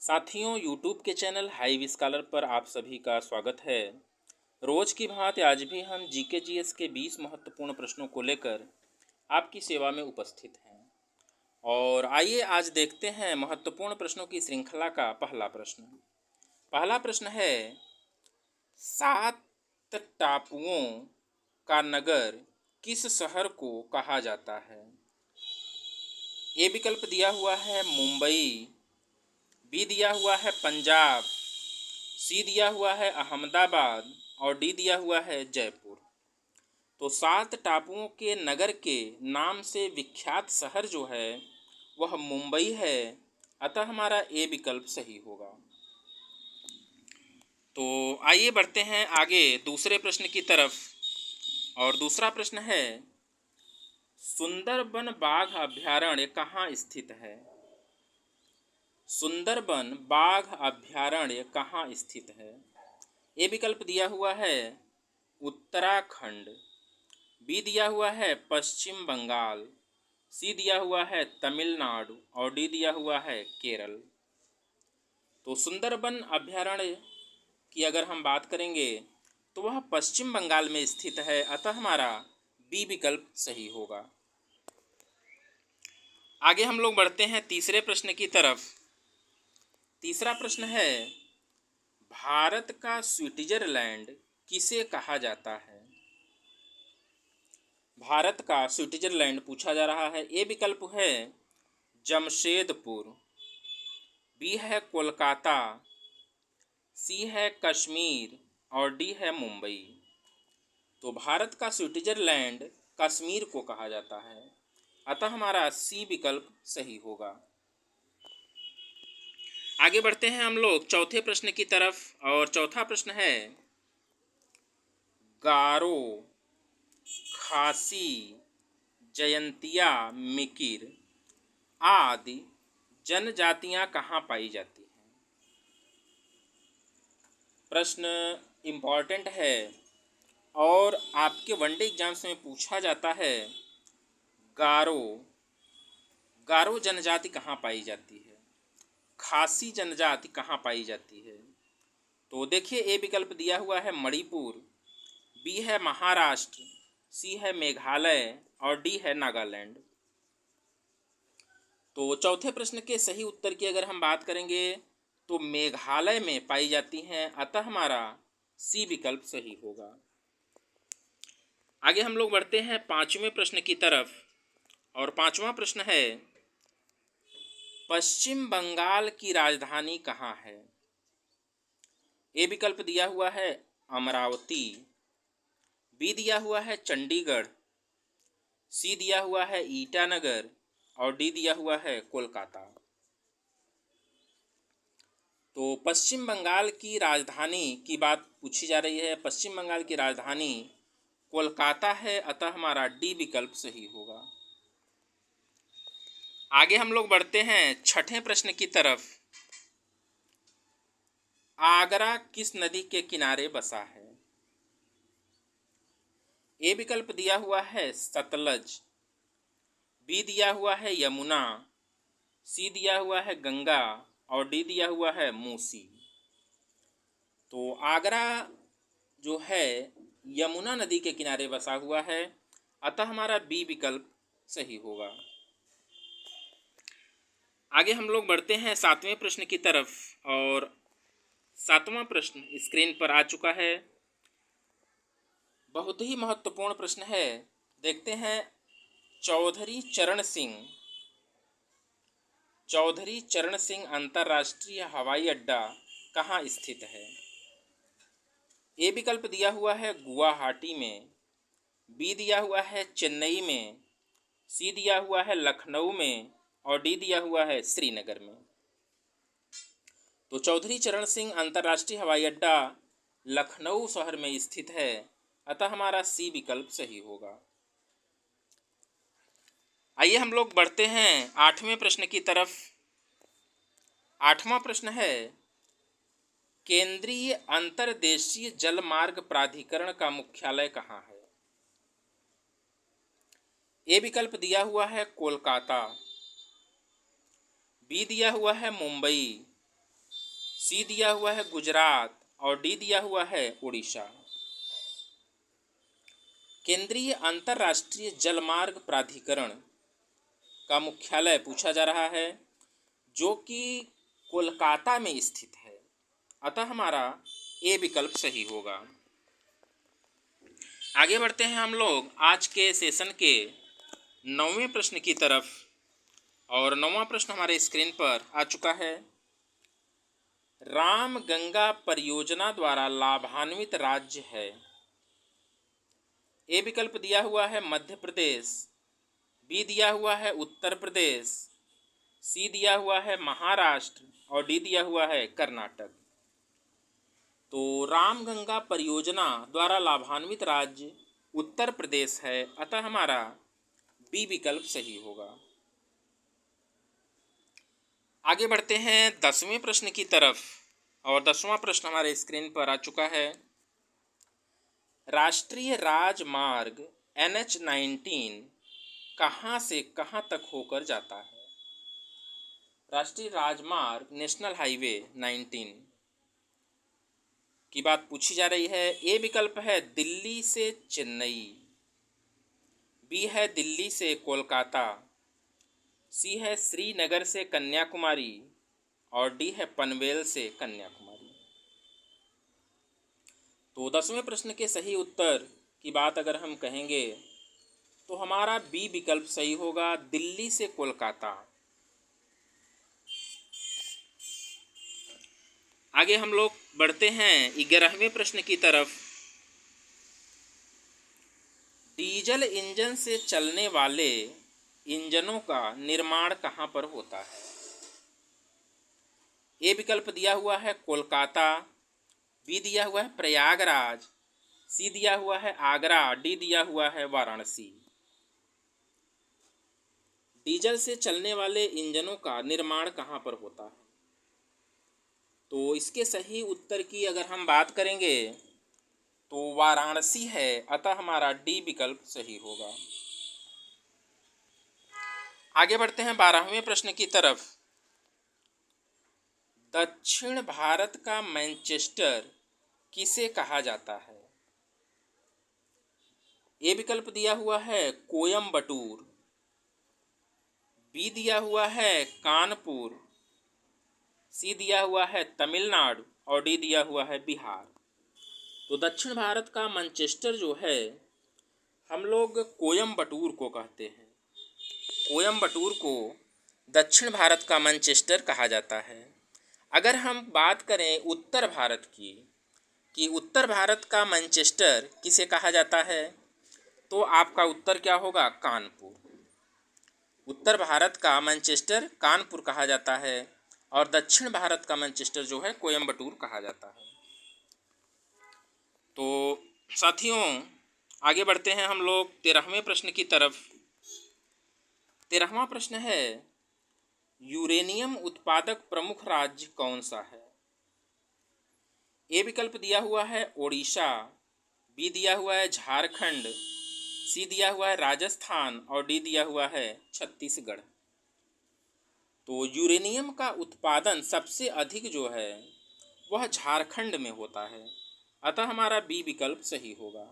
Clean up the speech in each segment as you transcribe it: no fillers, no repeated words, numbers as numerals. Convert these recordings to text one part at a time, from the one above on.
साथियों, यूट्यूब के channel high scholar पर आप सभी का स्वागत है। रोज की भांति आज भी हम जीके जीएस के 20 महत्वपूर्ण प्रश्नों को लेकर आपकी सेवा में उपस्थित हैं। और आइए आज देखते हैं महत्वपूर्ण प्रश्नों की श्रृंखला का पहला प्रश्न। पहला प्रश्न है, 7 टापुओं का नगर किस शहर को कहा जाता है? ए विकल्प दिया हुआ है मुंबई, बी दिया हुआ है पंजाब, सी दिया हुआ है अहमदाबाद और डी दिया हुआ है जयपुर। तो 7 टापुओं के नगर के नाम से विख्यात शहर जो है वह मुंबई है, अतः हमारा ए विकल्प सही होगा। तो आइए बढ़ते हैं आगे दूसरे प्रश्न की तरफ। और दूसरा प्रश्न है, सुंदरबन बाघ अभयारण्य कहाँ स्थित है? सुंदरबन बाघ अभयारण्य कहाँ स्थित है? ए विकल्प दिया हुआ है उत्तराखंड, बी दिया हुआ है पश्चिम बंगाल, सी दिया हुआ है तमिलनाडु और डी दिया हुआ है केरल। तो सुंदरबन अभयारण्य की अगर हम बात करेंगे तो वह पश्चिम बंगाल में स्थित है, अतः हमारा बी विकल्प सही होगा। आगे हम लोग बढ़ते हैं तीसरे प्रश्न की तरफ। तीसरा प्रश्न है, भारत का स्विट्जरलैंड किसे कहा जाता है? भारत का स्विट्जरलैंड पूछा जा रहा है। ए विकल्प है जमशेदपुर, बी है कोलकाता, सी है कश्मीर और डी है मुंबई। तो भारत का स्विट्जरलैंड कश्मीर को कहा जाता है, अतः हमारा सी विकल्प सही होगा। आगे बढ़ते हैं हम लोग चौथे प्रश्न की तरफ। और चौथा प्रश्न है, गारो, खासी, जयंतिया, मिकिर आदि जनजातियां कहाँ पाई जाती हैं? प्रश्न इम्पॉर्टेंट है और आपके वनडे एग्जाम्स में पूछा जाता है। गारो गारो जनजाति कहाँ पाई जाती है? खासी जनजाति कहाँ पाई जाती है? तो देखिए, ए विकल्प दिया हुआ है मणिपुर, बी है महाराष्ट्र, सी है मेघालय और डी है नागालैंड। तो चौथे प्रश्न के सही उत्तर की अगर हम बात करेंगे तो मेघालय में पाई जाती हैं, अतः हमारा सी विकल्प सही होगा। आगे हम लोग बढ़ते हैं पांचवें प्रश्न की तरफ। और पांचवा प्रश्न है, पश्चिम बंगाल की राजधानी कहाँ है? ए विकल्प दिया हुआ है अमरावती, बी दिया हुआ है चंडीगढ़, सी दिया हुआ है ईटानगर और डी दिया हुआ है कोलकाता। तो पश्चिम बंगाल की राजधानी की बात पूछी जा रही है। पश्चिम बंगाल की राजधानी कोलकाता है, अतः हमारा डी विकल्प सही होगा। आगे हम लोग बढ़ते हैं छठे प्रश्न की तरफ। आगरा किस नदी के किनारे बसा है? ए विकल्प दिया हुआ है सतलज, बी दिया हुआ है यमुना, सी दिया हुआ है गंगा और डी दिया हुआ है मूसी। तो आगरा जो है यमुना नदी के किनारे बसा हुआ है, अतः हमारा बी विकल्प सही होगा। आगे हम लोग बढ़ते हैं सातवें प्रश्न की तरफ। और सातवां प्रश्न स्क्रीन पर आ चुका है। बहुत ही महत्वपूर्ण प्रश्न है। देखते हैं, चौधरी चरण सिंह अंतर्राष्ट्रीय हवाई अड्डा कहाँ स्थित है? ए विकल्प दिया हुआ है गुवाहाटी में, बी दिया हुआ है चेन्नई में, सी दिया हुआ है लखनऊ में और डी दिया हुआ है श्रीनगर में। तो चौधरी चरण सिंह अंतर्राष्ट्रीय हवाई अड्डा लखनऊ शहर में स्थित है, अतः हमारा सी विकल्प सही होगा। आइए हम लोग बढ़ते हैं आठवें प्रश्न की तरफ। आठवां प्रश्न है, केंद्रीय अंतर्देशीय जलमार्ग प्राधिकरण का मुख्यालय कहाँ है? ए विकल्प दिया हुआ है कोलकाता, बी दिया हुआ है मुंबई, सी दिया हुआ है गुजरात और डी दिया हुआ है उड़ीसा। केंद्रीय अंतर्राष्ट्रीय जलमार्ग प्राधिकरण का मुख्यालय पूछा जा रहा है, जो कि कोलकाता में स्थित है। अतः हमारा ए विकल्प सही होगा। आगे बढ़ते हैं हम लोग आज के सेशन के 9वें प्रश्न की तरफ, और 9वां प्रश्न हमारे स्क्रीन पर आ चुका है। राम गंगा परियोजना द्वारा लाभान्वित राज्य है। ए विकल्प दिया हुआ है मध्य प्रदेश, बी दिया हुआ है उत्तर प्रदेश, सी दिया हुआ है महाराष्ट्र और डी दिया हुआ है कर्नाटक। तो राम गंगा परियोजना द्वारा लाभान्वित राज्य उत्तर प्रदेश है, अतः हमारा बी विकल्प सही होगा। आगे बढ़ते हैं 10वें प्रश्न की तरफ, और 10वां प्रश्न हमारे स्क्रीन पर आ चुका है। राष्ट्रीय राजमार्ग NH-19 कहाँ से कहाँ तक होकर जाता है? राष्ट्रीय राजमार्ग नेशनल हाईवे 19 की बात पूछी जा रही है। ए विकल्प है दिल्ली से चेन्नई, बी है दिल्ली से कोलकाता, सी है श्रीनगर से कन्याकुमारी और डी है पनवेल से कन्याकुमारी। तो 10वें प्रश्न के सही उत्तर की बात अगर हम कहेंगे तो हमारा बी विकल्प सही होगा, दिल्ली से कोलकाता। आगे हम लोग बढ़ते हैं 11वें प्रश्न की तरफ। डीजल इंजन से चलने वाले इंजनों का निर्माण कहाँ पर होता है? ए विकल्प दिया हुआ है कोलकाता, बी दिया हुआ है प्रयागराज, सी दिया हुआ है आगरा, डी दिया हुआ है वाराणसी। डीजल से चलने वाले इंजनों का निर्माण कहाँ पर होता है? तो इसके सही उत्तर की अगर हम बात करेंगे तो वाराणसी है, अतः हमारा डी विकल्प सही होगा। आगे बढ़ते हैं 12वें प्रश्न की तरफ। दक्षिण भारत का मैनचेस्टर किसे कहा जाता है? ए विकल्प दिया हुआ है कोयम्बटूर, बी दिया हुआ है कानपुर, सी दिया हुआ है तमिलनाडु और डी दिया हुआ है बिहार। तो दक्षिण भारत का मैनचेस्टर जो है हम लोग कोयम्बटूर को कहते हैं। कोयम्बटूर को दक्षिण भारत का मैनचेस्टर कहा जाता है। अगर हम बात करें उत्तर भारत की कि उत्तर भारत का मैनचेस्टर किसे कहा जाता है, तो आपका उत्तर क्या होगा? कानपुर। उत्तर भारत का मैनचेस्टर कानपुर कहा जाता है और दक्षिण भारत का मैनचेस्टर जो है कोयम्बटूर कहा जाता है। तो साथियों आगे बढ़ते हैं हम लोग 13वें प्रश्न की तरफ। 13वां प्रश्न है, यूरेनियम उत्पादक प्रमुख राज्य कौन सा है? ए विकल्प दिया हुआ है ओडिशा, बी दिया हुआ है झारखंड, सी दिया हुआ है राजस्थान और डी दिया हुआ है छत्तीसगढ़। तो यूरेनियम का उत्पादन सबसे अधिक जो है वह झारखंड में होता है, अतः हमारा बी विकल्प सही होगा।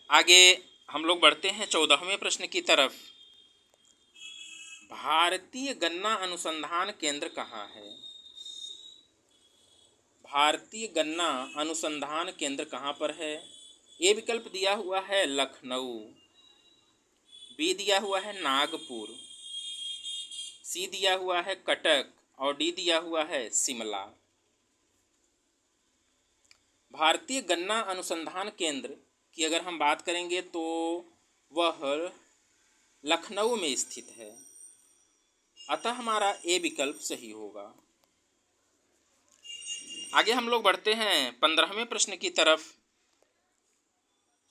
आगे हम लोग बढ़ते हैं 14वें प्रश्न की तरफ। भारतीय गन्ना अनुसंधान केंद्र कहाँ है? भारतीय गन्ना अनुसंधान केंद्र कहाँ पर है? ए विकल्प दिया हुआ है लखनऊ, बी दिया हुआ है नागपुर, सी दिया हुआ है कटक और डी दिया हुआ है शिमला। भारतीय गन्ना अनुसंधान केंद्र की अगर हम बात करेंगे तो वह लखनऊ में स्थित है, अतः हमारा ए विकल्प सही होगा। आगे हम लोग बढ़ते हैं 15वें प्रश्न की तरफ।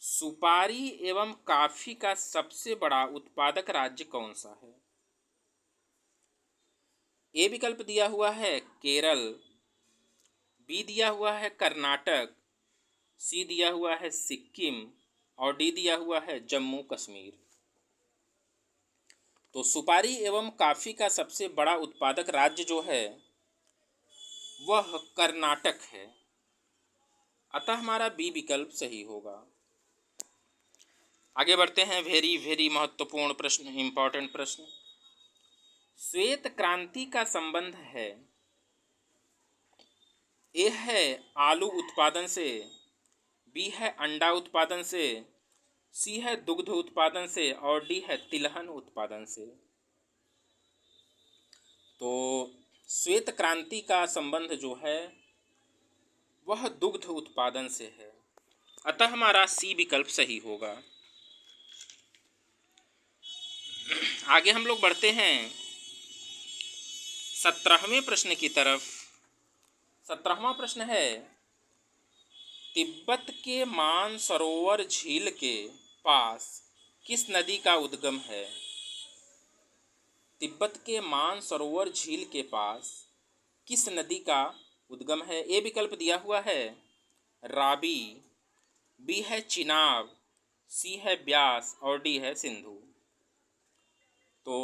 सुपारी एवं कॉफी का सबसे बड़ा उत्पादक राज्य कौन सा है? ए विकल्प दिया हुआ है केरल, बी दिया हुआ है कर्नाटक, सी दिया हुआ है सिक्किम और डी दिया हुआ है जम्मू कश्मीर। तो सुपारी एवं कॉफ़ी का सबसे बड़ा उत्पादक राज्य जो है वह कर्नाटक है। अतः हमारा बी विकल्प सही होगा। आगे बढ़ते हैं, वेरी वेरी महत्वपूर्ण प्रश्न, इम्पोर्टेंट प्रश्न। श्वेत क्रांति का संबंध है, ए है आलू उत्पादन से, बी है अंडा उत्पादन से, सी है दुग्ध उत्पादन से और डी है तिलहन उत्पादन से। तो श्वेत क्रांति का संबंध जो है वह दुग्ध उत्पादन से है। अतः हमारा सी विकल्प सही होगा। आगे हम लोग बढ़ते हैं 17वें प्रश्न की तरफ। 17वां प्रश्न है, तिब्बत के मानसरोवर झील के पास किस नदी का उद्गम है? तिब्बत के मानसरोवर झील के पास किस नदी का उद्गम है? ए विकल्प दिया हुआ है रावी, बी है चिनाब, सी है ब्यास और डी है सिंधु। तो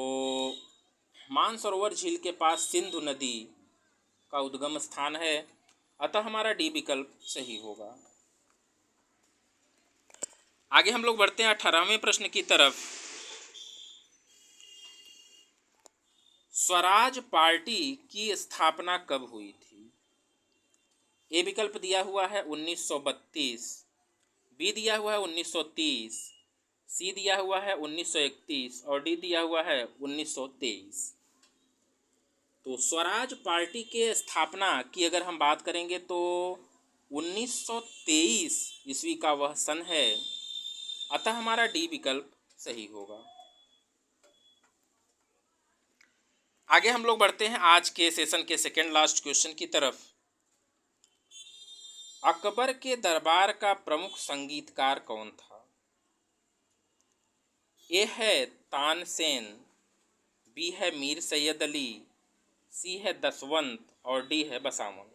मानसरोवर झील के पास सिंधु नदी का उद्गम स्थान है, अतः हमारा डी विकल्प सही होगा। आगे हम लोग बढ़ते हैं 18वें प्रश्न की तरफ। स्वराज पार्टी की स्थापना कब हुई थी? ए विकल्प दिया हुआ है 1932, बी दिया हुआ है 1930, सी दिया हुआ है 1931 और डी दिया हुआ है 1923। तो स्वराज पार्टी के स्थापना की अगर हम बात करेंगे तो 1923 ईस्वी का वह सन है, अतः हमारा डी विकल्प सही होगा। आगे हम लोग बढ़ते हैं आज के सेशन के सेकेंड लास्ट क्वेश्चन की तरफ। अकबर के दरबार का प्रमुख संगीतकार कौन था? ए है तानसेन, बी है मीर सैयद अली, सी है दसवंत और डी है बसावन।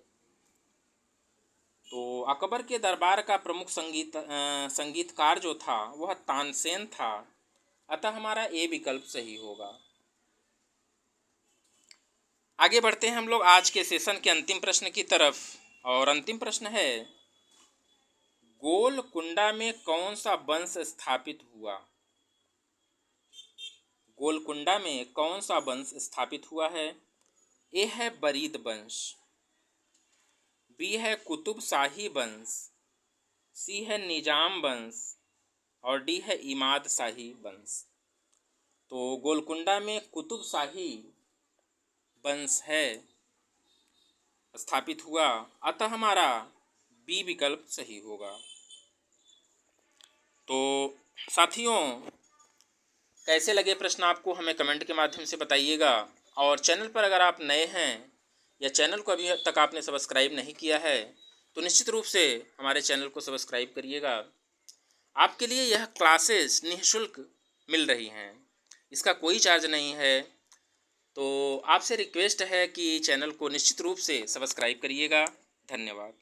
तो अकबर के दरबार का प्रमुख संगीतकार जो था वह तानसेन था, अतः हमारा ए विकल्प सही होगा। आगे बढ़ते हैं हम लोग आज के सेशन के अंतिम प्रश्न की तरफ, और अंतिम प्रश्न है, गोलकुंडा में कौन सा वंश स्थापित हुआ? गोलकुंडा में कौन सा वंश स्थापित हुआ है? ए है बरीद वंश, बी है कुतुब शाही वंश, सी है निजाम वंश और डी है इमाद शाही वंश। तो गोलकुंडा में कुतुब शाही वंश है स्थापित हुआ, अतः हमारा बी विकल्प सही होगा। तो साथियों, कैसे लगे प्रश्न आपको हमें कमेंट के माध्यम से बताइएगा, और चैनल पर अगर आप नए हैं या चैनल को अभी तक आपने सब्सक्राइब नहीं किया है तो निश्चित रूप से हमारे चैनल को सब्सक्राइब करिएगा। आपके लिए यह क्लासेस निःशुल्क मिल रही हैं, इसका कोई चार्ज नहीं है। तो आपसे रिक्वेस्ट है कि चैनल को निश्चित रूप से सब्सक्राइब करिएगा। धन्यवाद।